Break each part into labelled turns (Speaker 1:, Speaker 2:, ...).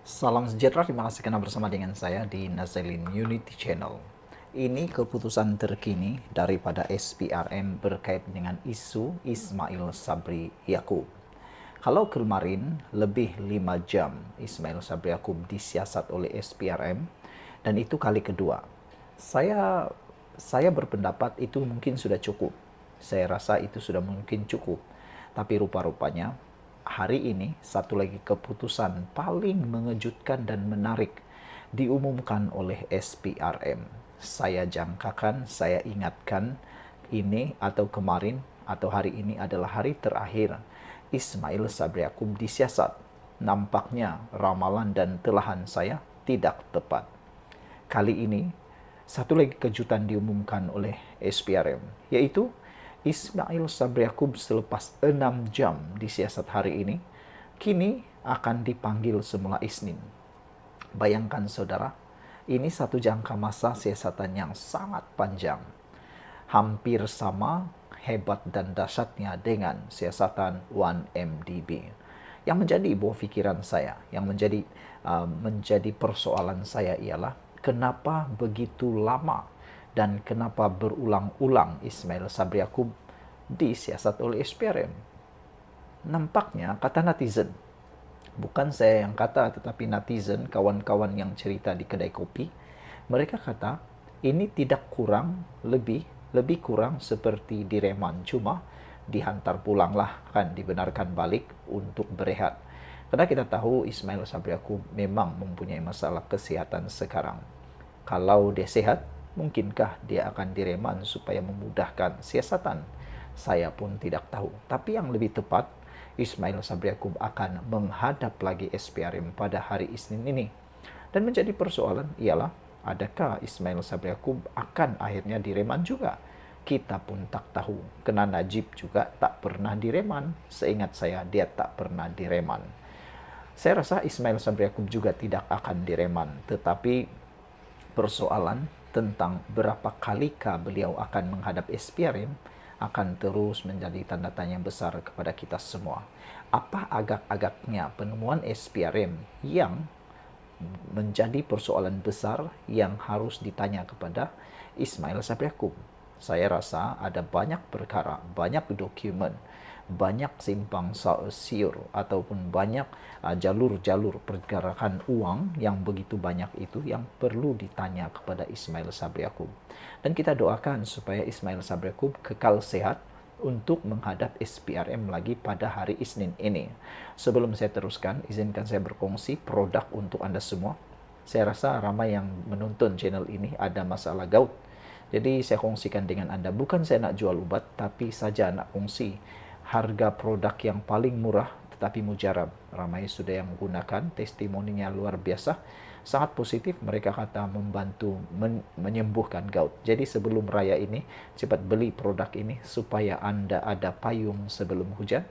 Speaker 1: Salam sejahtera, terima kasih karena bersama dengan saya di Nazalin Unity Channel. Ini keputusan terkini daripada SPRM berkait dengan isu Ismail Sabri Yaakob. Kalau kemarin lebih 5 jam Ismail Sabri Yaakob disiasat oleh SPRM, dan itu kali kedua. Saya saya berpendapat itu mungkin sudah cukup. Saya rasa itu sudah mungkin cukup. Tapi rupa-rupanya hari ini satu lagi keputusan paling mengejutkan dan menarik diumumkan oleh SPRM. Saya jangkakan, saya ingatkan ini atau kemarin atau hari ini adalah hari terakhir Ismail Sabri Yaakob disiasat. Nampaknya ramalan dan telahan saya tidak tepat. Kali ini, satu lagi kejutan diumumkan oleh SPRM, yaitu Ismail Sabri Yaakob selepas 6 jam disiasat hari ini, kini akan dipanggil semula Isnin. Bayangkan saudara, ini satu jangka masa siasatan yang sangat panjang. Hampir sama hebat dan dahsyatnya dengan siasatan 1MDB. Yang menjadi buah pikiran saya, yang menjadi persoalan saya ialah kenapa begitu lama dan kenapa berulang-ulang Ismail Sabri Yaakob disiasat oleh SPRM. Nampaknya kata netizen, bukan saya yang kata tetapi netizen, kawan-kawan yang cerita di kedai kopi, mereka kata ini tidak kurang, lebih kurang seperti direman, cuma dihantar pulanglah, kan dibenarkan balik untuk berehat. Karena kita tahu Ismail Sabri Yaakob memang mempunyai masalah kesehatan sekarang. Kalau dia sehat, mungkinkah dia akan direman supaya memudahkan siasatan? Saya pun tidak tahu. Tapi yang lebih tepat, Ismail Sabri Yaakob akan menghadap lagi SPRM pada hari Isnin ini. Dan menjadi persoalan ialah, adakah Ismail Sabri Yaakob akan akhirnya direman juga? Kita pun tak tahu. Kena Najib juga tak pernah direman. Seingat saya, dia tak pernah direman. Saya rasa Ismail Sabri Yaakob juga tidak akan direman. Tetapi persoalan tentang berapa kalikah beliau akan menghadap SPRM akan terus menjadi tanda tanya besar kepada kita semua. Apa agak-agaknya penemuan SPRM yang menjadi persoalan besar yang harus ditanya kepada Ismail Sabri Yaakob? Saya rasa ada banyak perkara, banyak dokumen, banyak simpang siur ataupun banyak jalur-jalur pergerakan uang yang begitu banyak itu yang perlu ditanya kepada Ismail Sabri Yaakob. Dan kita doakan supaya Ismail Sabri Yaakob kekal sehat untuk menghadap SPRM lagi pada hari Isnin ini. Sebelum saya teruskan, izinkan saya berkongsi produk untuk Anda semua. Saya rasa ramai yang menonton channel ini ada masalah gout. Jadi saya kongsikan dengan Anda. Bukan saya nak jual ubat, tapi saja nak kongsi harga produk yang paling murah tetapi mujarab. Ramai sudah yang menggunakan, testimoninya luar biasa. Sangat positif, mereka kata membantu menyembuhkan gout. Jadi sebelum raya ini, cepat beli produk ini supaya Anda ada payung sebelum hujan.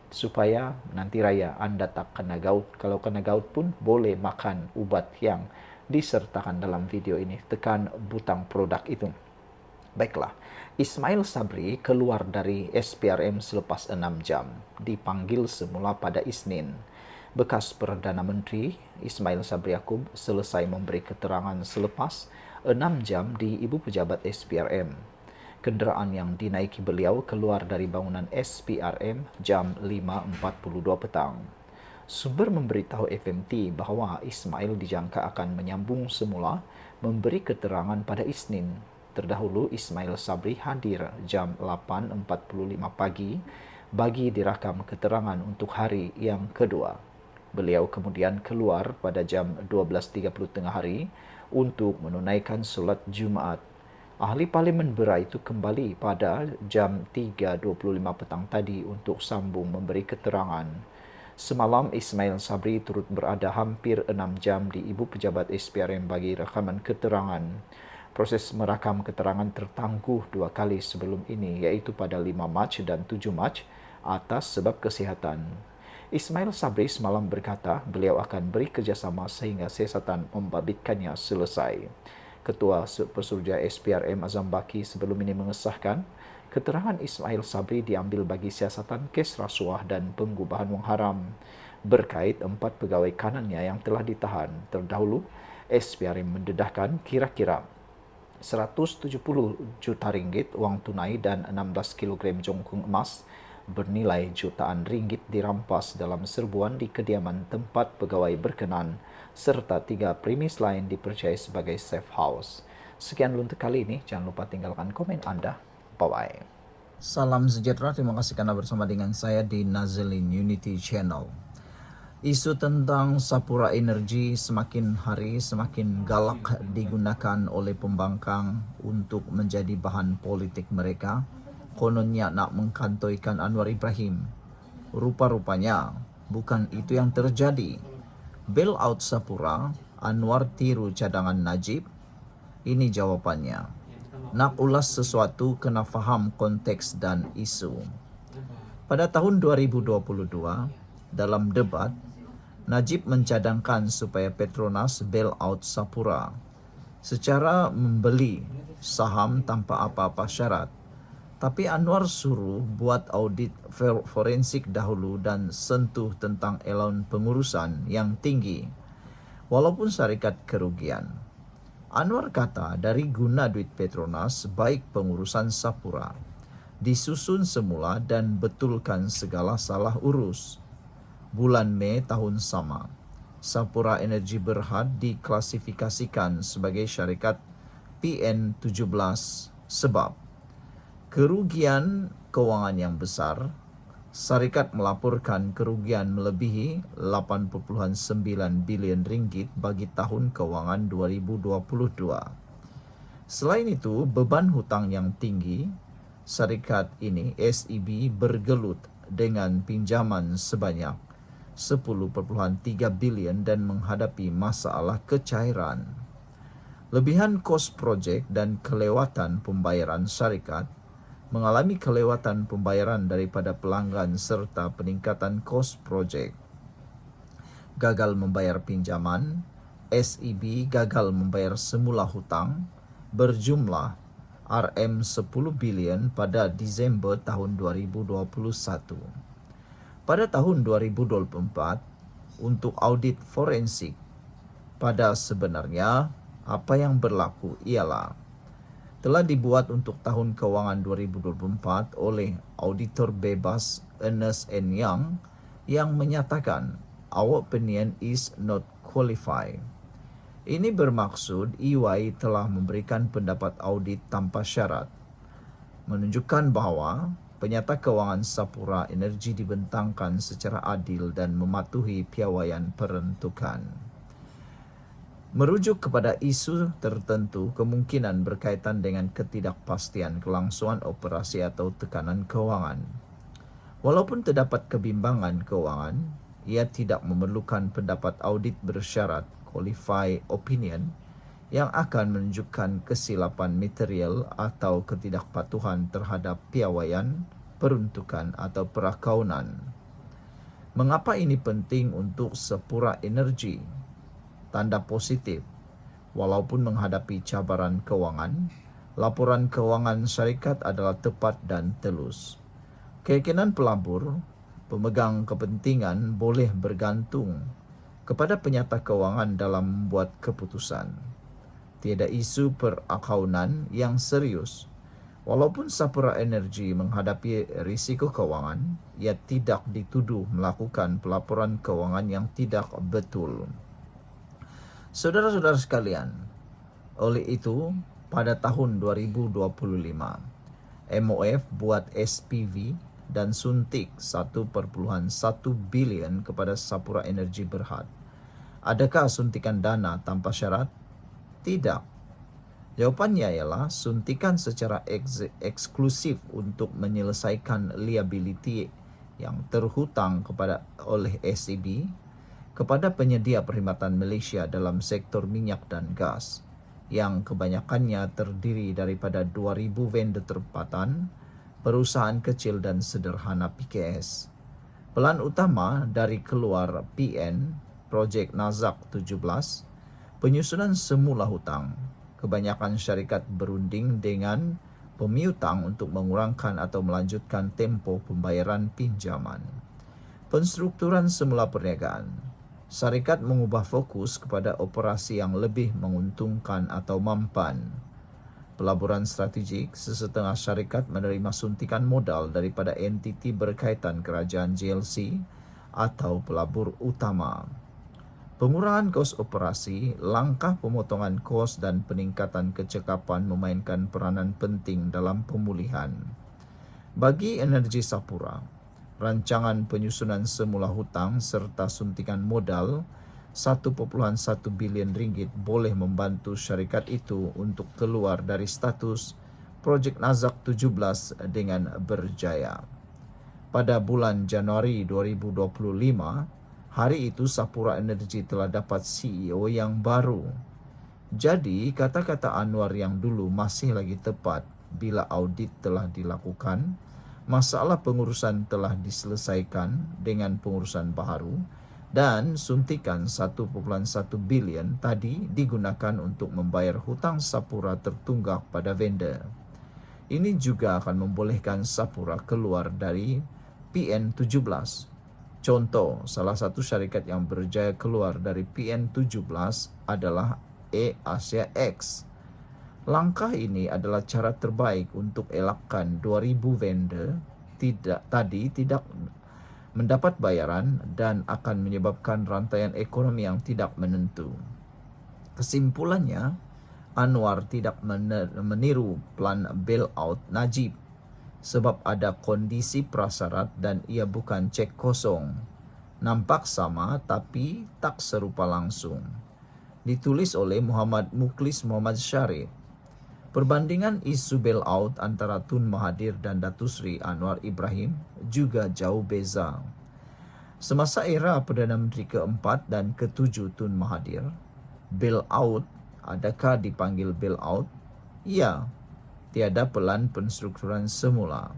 Speaker 1: Supaya nanti raya Anda tak kena gout. Kalau kena gout pun boleh makan ubat yang disertakan dalam video ini. Tekan butang produk itu. Baiklah, Ismail Sabri keluar dari SPRM selepas 6 jam, dipanggil semula pada Isnin. Bekas Perdana Menteri Ismail Sabri Yaakob selesai memberi keterangan selepas 6 jam di Ibu Pejabat SPRM. Kenderaan yang dinaiki beliau keluar dari bangunan SPRM jam 5.42 petang. Sumber memberitahu FMT bahawa Ismail dijangka akan menyambung semula memberi keterangan pada Isnin. Terdahulu, Ismail Sabri hadir jam 8.45 pagi bagi dirakam keterangan untuk hari yang kedua. Beliau kemudian keluar pada jam 12.30 tengah hari untuk menunaikan solat Jumaat. Ahli Parlimen Berai itu kembali pada jam 3.25 petang tadi untuk sambung memberi keterangan. Semalam, Ismail Sabri turut berada hampir 6 jam di Ibu Pejabat SPRM bagi rakaman keterangan. Proses merakam keterangan tertangguh 2 kali sebelum ini, iaitu pada 5 Mac dan 7 Mac atas sebab kesihatan. Ismail Sabri semalam berkata beliau akan beri kerjasama sehingga siasatan membabitkannya selesai. Ketua Pesuruhjaya SPRM Azam Baki sebelum ini mengesahkan keterangan Ismail Sabri diambil bagi siasatan kes rasuah dan pengubahan wang haram. berkait 4 pegawai kanannya yang telah ditahan. Terdahulu, SPRM mendedahkan kira-kira 170 juta ringgit wang tunai dan 16 kg jongkung emas bernilai jutaan ringgit dirampas dalam serbuan di kediaman tempat pegawai berkenan serta 3 premis lain dipercayai sebagai safe house. Sekian dulu untuk kali ini. Jangan lupa tinggalkan komen Anda. Bye-bye. Salam sejahtera. Terima kasih karena bersama dengan saya di Nazilin Unity Channel. Isu tentang Sapura Energy semakin hari semakin galak digunakan oleh pembangkang untuk menjadi bahan politik mereka. Kononnya nak mengkantoikan Anwar Ibrahim. Rupa-rupanya bukan itu yang terjadi. Bailout Sapura, Anwar tiru cadangan Najib. Ini jawabannya. Nak ulas sesuatu kena faham konteks dan isu. Pada tahun 2022, dalam debat, Najib mencadangkan supaya Petronas bailout Sapura secara membeli saham tanpa apa-apa syarat. Tapi Anwar suruh buat audit forensik dahulu dan sentuh tentang elaun pengurusan yang tinggi, walaupun syarikat kerugian. Anwar kata dari guna duit Petronas baik pengurusan Sapura disusun semula dan betulkan segala salah urus. Bulan Mei tahun sama, Sapura Energy Berhad diklasifikasikan sebagai syarikat PN17 sebab kerugian keuangan yang besar. Syarikat melaporkan kerugian melebihi 8.9 bilion ringgit bagi tahun keuangan 2022. Selain itu, beban hutang yang tinggi, syarikat ini SEB bergelut dengan pinjaman sebanyak 10.3 bilion dan menghadapi masalah kecairan. Lebihan kos projek dan kelewatan pembayaran syarikat mengalami kelewatan pembayaran daripada pelanggan serta peningkatan kos projek. Gagal membayar pinjaman, SEB gagal membayar semula hutang berjumlah RM10 bilion pada Disember tahun 2021. Pada tahun 2024, untuk audit forensik, pada sebenarnya apa yang berlaku ialah telah dibuat untuk tahun keuangan 2024 oleh auditor bebas Ernst & Young yang menyatakan our opinion is not qualified. Ini bermaksud EY telah memberikan pendapat audit tanpa syarat, menunjukkan bahawa penyata keuangan Sapura Energy dibentangkan secara adil dan mematuhi piawaian peruntukan. Merujuk kepada isu tertentu, kemungkinan berkaitan dengan ketidakpastian kelangsungan operasi atau tekanan keuangan. Walaupun terdapat kebimbangan keuangan, ia tidak memerlukan pendapat audit bersyarat qualified opinion yang akan menunjukkan kesilapan material atau ketidakpatuhan terhadap piawaian, peruntukan atau perakaunan. Mengapa ini penting untuk Sapura Energy? Tanda positif, walaupun menghadapi cabaran keuangan, laporan keuangan syarikat adalah tepat dan telus. Keyakinan pelabur, pemegang kepentingan boleh bergantung kepada penyata keuangan dalam membuat keputusan. Tiada isu perakaunan yang serius. Walaupun Sapura Energy menghadapi risiko keuangan, ia tidak dituduh melakukan pelaporan keuangan yang tidak betul. Saudara-saudara sekalian, oleh itu pada tahun 2025, MOF buat SPV dan suntik 1.1 bilion kepada Sapura Energy Berhad. Adakah suntikan dana tanpa syarat? Tidak. Jawapannya ialah suntikan secara eksklusif untuk menyelesaikan liability yang terhutang oleh SEB kepada penyedia perkhidmatan Malaysia dalam sektor minyak dan gas yang kebanyakannya terdiri daripada 2,000 vendor tempatan, perusahaan kecil dan sederhana PKS. Pelan utama dari keluar PN, Projek Nazak 17, penyusunan semula hutang. Kebanyakan syarikat berunding dengan pemiutang untuk mengurangkan atau melanjutkan tempoh pembayaran pinjaman. Penstrukturan semula perniagaan. Syarikat mengubah fokus kepada operasi yang lebih menguntungkan atau mampan. Pelaburan strategik, sesetengah syarikat menerima suntikan modal daripada entiti berkaitan kerajaan GLC atau pelabur utama. Pengurangan kos operasi, langkah pemotongan kos dan peningkatan kecekapan memainkan peranan penting dalam pemulihan. Bagi Energi Sapura, rancangan penyusunan semula hutang serta suntikan modal 1.1 bilion ringgit boleh membantu syarikat itu untuk keluar dari status Projek Nazak 17 dengan berjaya. Pada bulan Januari 2025, hari itu Sapura Energy telah dapat CEO yang baru. Jadi, kata-kata Anwar yang dulu masih lagi tepat bila audit telah dilakukan, masalah pengurusan telah diselesaikan dengan pengurusan baharu dan suntikan 1.1 bilion tadi digunakan untuk membayar hutang Sapura tertunggak pada vendor. Ini juga akan membolehkan Sapura keluar dari PN17. Contoh, salah satu syarikat yang berjaya keluar dari PN17 adalah Asia X. Langkah ini adalah cara terbaik untuk elakkan 2.000 vendor tidak mendapat bayaran dan akan menyebabkan rantaian ekonomi yang tidak menentu. Kesimpulannya, Anwar tidak meniru plan bailout Najib sebab ada kondisi prasyarat dan ia bukan cek kosong. Nampak sama tapi tak serupa langsung. Ditulis oleh Muhammad Mukhlis Muhammad Syarif. Perbandingan isu bailout antara Tun Mahathir dan Datuk Seri Anwar Ibrahim juga jauh beza. Semasa era Perdana Menteri keempat dan ketujuh Tun Mahathir, bailout, adakah dipanggil bailout? Ya, tiada pelan penstrukturan semula.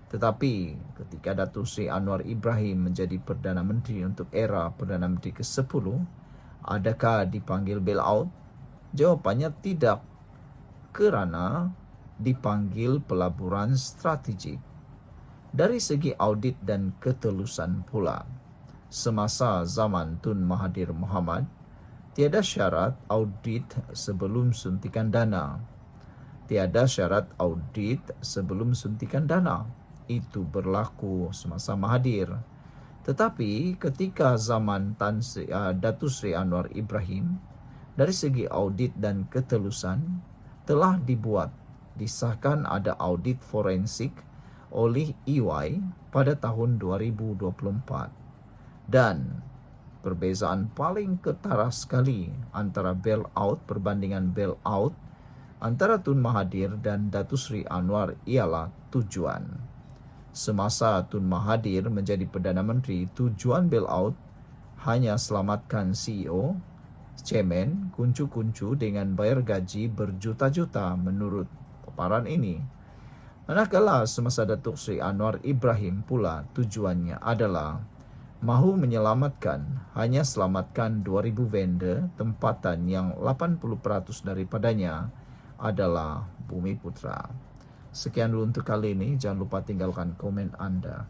Speaker 1: Tetapi ketika Datuk Seri Anwar Ibrahim menjadi Perdana Menteri untuk era Perdana Menteri ke-10, adakah dipanggil bailout? Jawapannya tidak, kerana dipanggil pelaburan strategik. Dari segi audit dan ketelusan pula, semasa zaman Tun Mahathir Mohamad, tiada syarat audit sebelum suntikan dana. Tiada syarat audit sebelum suntikan dana. Itu berlaku semasa Mahathir. Tetapi ketika zaman Datuk Seri Anwar Ibrahim, dari segi audit dan ketelusan, telah disahkan ada audit forensik oleh EY pada tahun 2024. Dan perbezaan paling ketara sekali antara bailout perbandingan bailout antara Tun Mahathir dan Datuk Seri Anwar ialah tujuan. Semasa Tun Mahathir menjadi Perdana Menteri, tujuan bailout hanya selamatkan CEO, Chairman, kuncu-kuncu dengan bayar gaji berjuta-juta menurut paparan ini. Manakala semasa Datuk Seri Anwar Ibrahim pula tujuannya adalah mahu menyelamatkan, hanya selamatkan 2.000 vendor tempatan yang 80% daripadanya adalah Bumi Putra. Sekian dulu untuk kali ini, jangan lupa tinggalkan komen Anda.